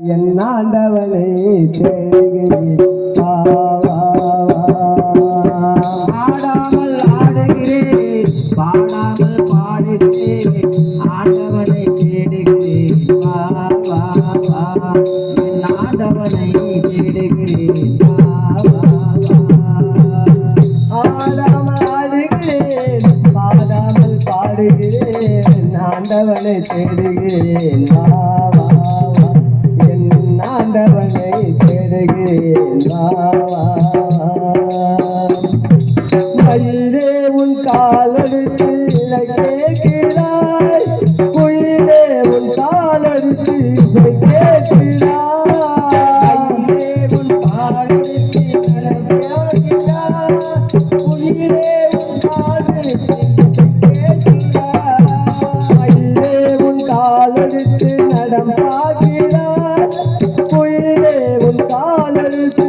என் ஆண்டவனை தேடுகிறேன் ஆடாமல் ஆடுகிறேன் பாடாமல் பாடுகிறேன் ஆண்டவனை தேடுகிறேன் வா வா வா என் ஆண்டவனை தேடுகிறேன் வா வா வா ஆடாமல் ஆடுகிறேன் பாடாமல் பாடுகிறேன் ஆண்டவனை தேடுகிறேன் வா வா வா என் ஆண்டவனை தேடுகிறேன் வா வா மயிலே உன் காலெடுத்து கேட்கிறாய் குயிலே உன் காலெடுத்து கேட்கிறாய் உன் காலெடுத்து குயிலே உன் காலெடுத்து கேட்கிறாய் உன் காலெடுத்து நடம் பார்க்கிறாய் குயிலே உன் காலெடுத்து